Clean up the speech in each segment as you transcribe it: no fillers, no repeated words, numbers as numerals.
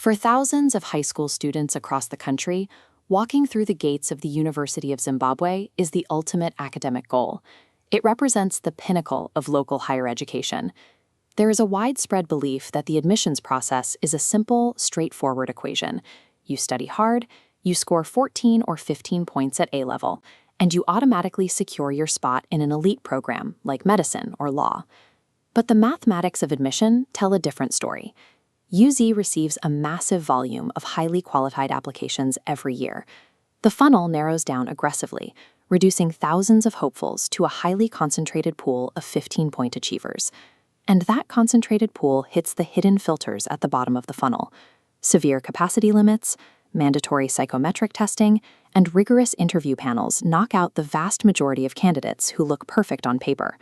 For thousands of high school students across the country, walking through the gates of the University of Zimbabwe is the ultimate academic goal. It represents the pinnacle of local higher education. There is a widespread belief that the admissions process is a simple, straightforward equation. You study hard, you score 14 or 15 points at A-level, and you automatically secure your spot in an elite program like medicine or law. But the mathematics of admission tell a different story. UZ receives a massive volume of highly qualified applications every year. The funnel narrows down aggressively, reducing thousands of hopefuls to a highly concentrated pool of 15-point achievers. And that concentrated pool hits the hidden filters at the bottom of the funnel: severe capacity limits, mandatory psychometric testing, and rigorous interview panels knock out the vast majority of candidates who look perfect on paper.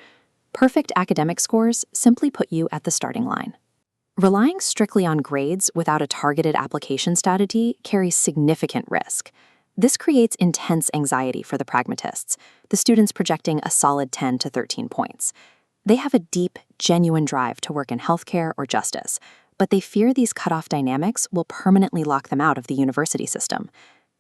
Perfect academic scores simply put you at the starting line. Relying strictly on grades without a targeted application strategy carries significant risk. This creates intense anxiety for the pragmatists, the students projecting a solid 10 to 13 points. They have a deep, genuine drive to work in healthcare or justice, but they fear these cutoff dynamics will permanently lock them out of the university system.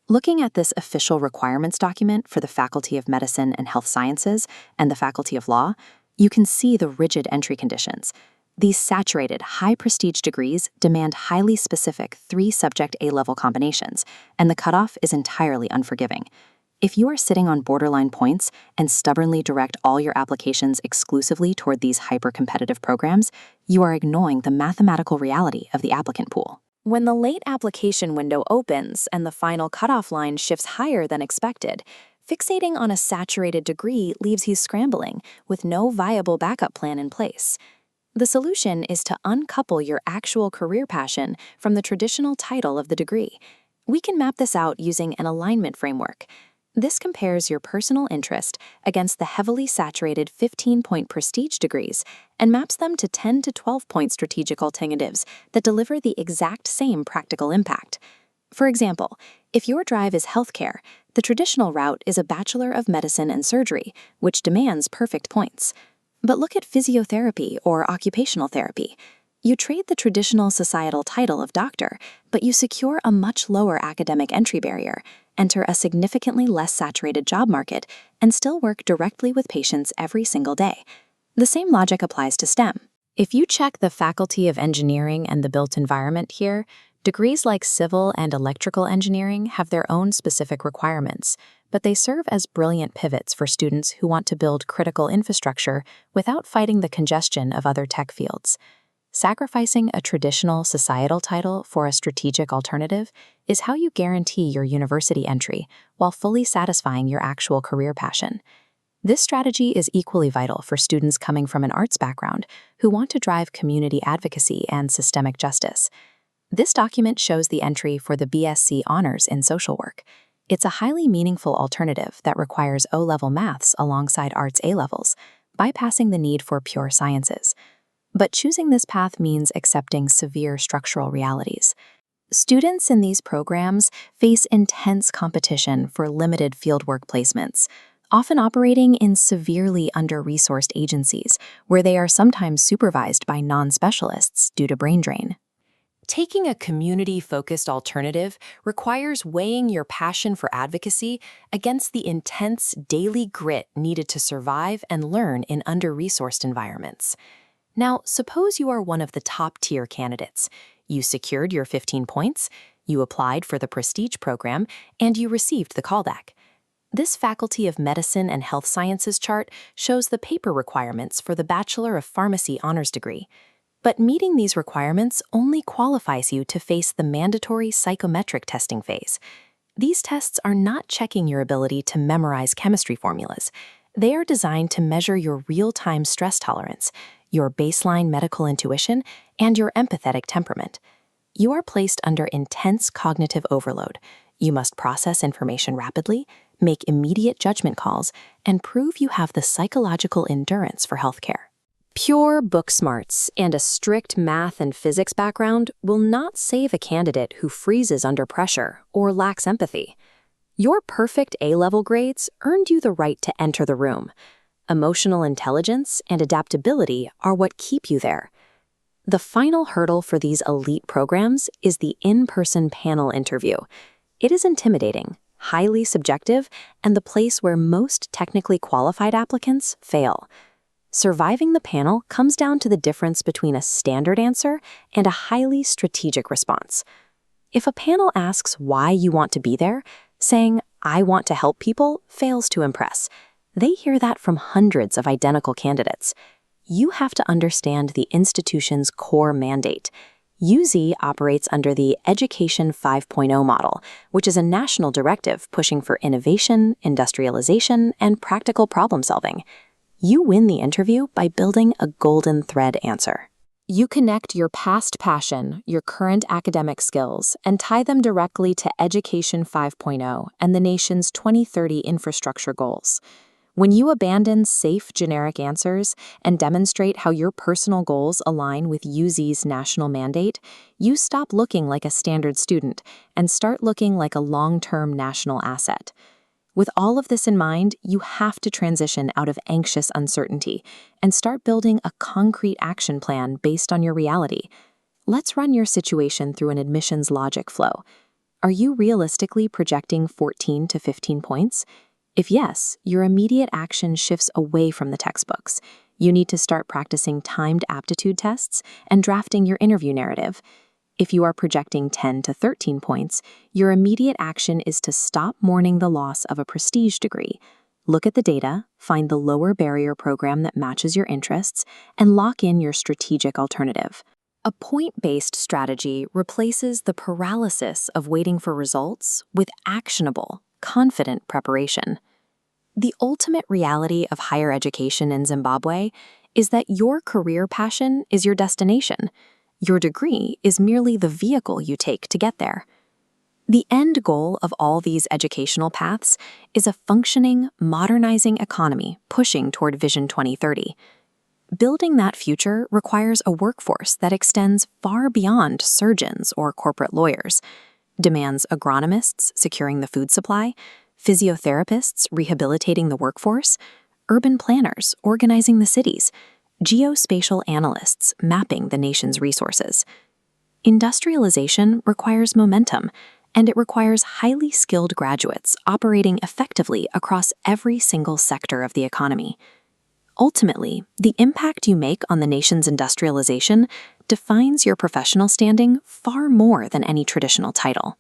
Looking at this official requirements document for the Faculty of Medicine and Health Sciences and the Faculty of Law, you can see the rigid entry conditions. These saturated, high-prestige degrees demand highly specific 3-subject A-level combinations, and the cutoff is entirely unforgiving. If you are sitting on borderline points and stubbornly direct all your applications exclusively toward these hyper-competitive programs, you are ignoring the mathematical reality of the applicant pool. When the late application window opens and the final cutoff line shifts higher than expected, fixating on a saturated degree leaves you scrambling with no viable backup plan in place. The solution is to uncouple your actual career passion from the traditional title of the degree. We can map this out using an alignment framework. This compares your personal interest against the heavily saturated 15-point prestige degrees and maps them to 10 to 12-point strategic alternatives that deliver the exact same practical impact. For example, if your drive is healthcare, the traditional route is a Bachelor of Medicine and Surgery, which demands perfect points. But look at physiotherapy or occupational therapy. You trade the traditional societal title of doctor, but you secure a much lower academic entry barrier, enter a significantly less saturated job market, and still work directly with patients every single day. The same logic applies to STEM. If you check the Faculty of Engineering and the built environment here, degrees like civil and electrical engineering have their own specific requirements, but they serve as brilliant pivots for students who want to build critical infrastructure without fighting the congestion of other tech fields. Sacrificing a traditional societal title for a strategic alternative is how you guarantee your university entry while fully satisfying your actual career passion. This strategy is equally vital for students coming from an arts background who want to drive community advocacy and systemic justice. This document shows the entry for the BSc Honors in Social Work. It's a highly meaningful alternative that requires O-level maths alongside arts A-levels, bypassing the need for pure sciences. But choosing this path means accepting severe structural realities. Students in these programs face intense competition for limited fieldwork placements, often operating in severely under-resourced agencies where they are sometimes supervised by non-specialists due to brain drain. Taking a community-focused alternative requires weighing your passion for advocacy against the intense daily grit needed to survive and learn in under-resourced environments. Now, suppose you are one of the top-tier candidates. You secured your 15 points, you applied for the prestige program, and you received the callback. This Faculty of Medicine and Health Sciences chart shows the paper requirements for the Bachelor of Pharmacy honors degree. But meeting these requirements only qualifies you to face the mandatory psychometric testing phase. These tests are not checking your ability to memorize chemistry formulas. They are designed to measure your real-time stress tolerance, your baseline medical intuition, and your empathetic temperament. You are placed under intense cognitive overload. You must process information rapidly, make immediate judgment calls, and prove you have the psychological endurance for healthcare. Pure book smarts and a strict math and physics background will not save a candidate who freezes under pressure or lacks empathy. Your perfect A-level grades earned you the right to enter the room. Emotional intelligence and adaptability are what keep you there. The final hurdle for these elite programs is the in-person panel interview. It is intimidating, highly subjective, and the place where most technically qualified applicants fail. Surviving the panel comes down to the difference between a standard answer and a highly strategic response. If a panel asks why you want to be there, saying, "I want to help people," fails to impress. They hear that from hundreds of identical candidates. You have to understand the institution's core mandate. UZ operates under the Education 5.0 model, which is a national directive pushing for innovation, industrialization, and practical problem solving. You win the interview by building a golden thread answer. You connect your past passion, your current academic skills, and tie them directly to Education 5.0 and the nation's 2030 infrastructure goals. When you abandon safe, generic answers and demonstrate how your personal goals align with UZ's national mandate, you stop looking like a standard student and start looking like a long-term national asset. With all of this in mind, you have to transition out of anxious uncertainty and start building a concrete action plan based on your reality. Let's run your situation through an admissions logic flow. Are you realistically projecting 14 to 15 points? If yes, your immediate action shifts away from the textbooks. You need to start practicing timed aptitude tests and drafting your interview narrative. If you are projecting 10 to 13 points, your immediate action is to stop mourning the loss of a prestige degree. Look at the data, find the lower barrier program that matches your interests, and lock in your strategic alternative. A point-based strategy replaces the paralysis of waiting for results with actionable, confident preparation. The ultimate reality of higher education in Zimbabwe is that your career passion is your destination. Your degree is merely the vehicle you take to get there. The end goal of all these educational paths is a functioning, modernizing economy pushing toward Vision 2030. Building that future requires a workforce that extends far beyond surgeons or corporate lawyers, demands agronomists securing the food supply, physiotherapists rehabilitating the workforce, urban planners organizing the cities, geospatial analysts mapping the nation's resources. Industrialization requires momentum, and it requires highly skilled graduates operating effectively across every single sector of the economy. Ultimately, the impact you make on the nation's industrialization defines your professional standing far more than any traditional title.